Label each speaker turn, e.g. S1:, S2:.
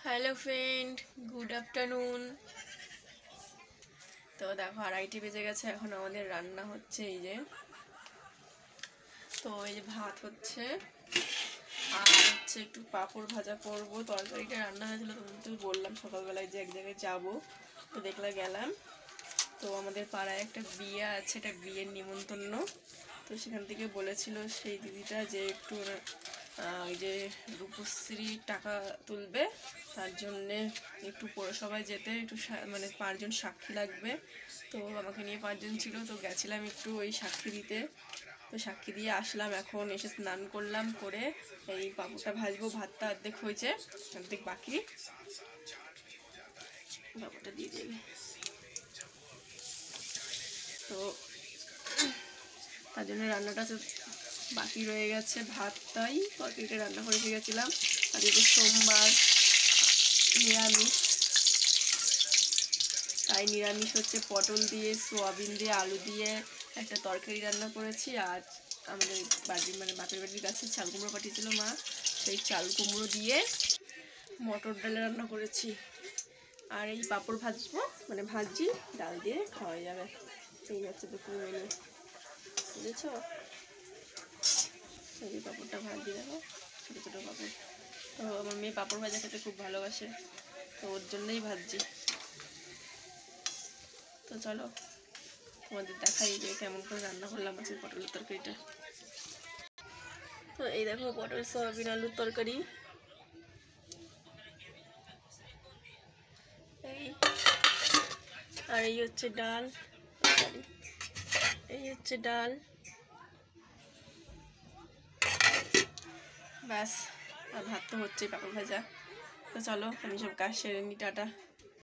S1: Hello friend, good afternoon. তো দেখো 2:30 বেজে গেছে, এখন আমাদের রান্না হচ্ছে। এই যে ভাত হচ্ছে, আর হচ্ছে একটু পাঁপড় ভাজা করবো। তরকারিটা রান্না হয়েছিল, তো বললাম সকালবেলায় যে এক জায়গায় যাবো, তো দেখলে গেলাম। তো আমাদের পাড়ায় একটা বিয়ে আছে, একটা বিয়ের নিমন্ত্রণ। তো সেখান থেকে বলেছিল সেই দিদিটা যে একটু ওই যে রূপশ্রী টাকা তুলবে, তার জন্যে একটু পৌরসভায় যেতে একটু মানে 5 জন সাক্ষী লাগবে। তো আমাকে নিয়ে 5 জন ছিল, তো গেছিলাম একটু ওই সাক্ষী দিতে। তো সাক্ষী দিয়ে আসলাম, এখন এসে স্নান করলাম, করে এই পাঁপড়টা ভাজবো। ভাতটা অর্ধেক হয়েছে, অর্ধেক বাকি। পাঁপড়টা দিয়ে দেবে। তো তার জন্য রান্নাটা বাকি রয়ে গেছে। ভাতটাই তরকারিটা রান্না করে গেছিলাম। আর এই যে সোমবার নিরামিষ, তাই নিরামিষ হচ্ছে পটল দিয়ে, সোয়াবিন দিয়ে, আলু দিয়ে একটা তরকারি রান্না করেছি। আর আমাদের বাপের বাড়ির গাছে চাল কুমড়ো পাঠিয়েছিল মা, সেই চাল কুমড়ো দিয়ে মটর ডাল রান্না করেছি। আর এই পাঁপড় ভাজবো, ভাজি ডাল দিয়ে খাওয়া যাবে। এই হচ্ছে দুপুর মেনু, বুঝেছ? এই পাঁপড়টা ভাজি, দেখো ছোটো ছোটো পাঁপড়। তো আমার মেয়ে পাঁপড় ভাজা খেতে খুব ভালোবাসে, তো ওর জন্যই ভাজছি। তো চলো তোমাদের দেখাই যে কেমন করে রান্না করলাম আজকে পটলের তরকারিটা। তো এই দেখো পটল সয়াবিন আলুর তরকারি। এই আর এই হচ্ছে ডাল, এই হচ্ছে ডাল, ব্যাস। আর ভাত তো হচ্ছে, পাঁপড় ভাজা। তো চলো আমি সব কাজ সেরে নি, টাটা।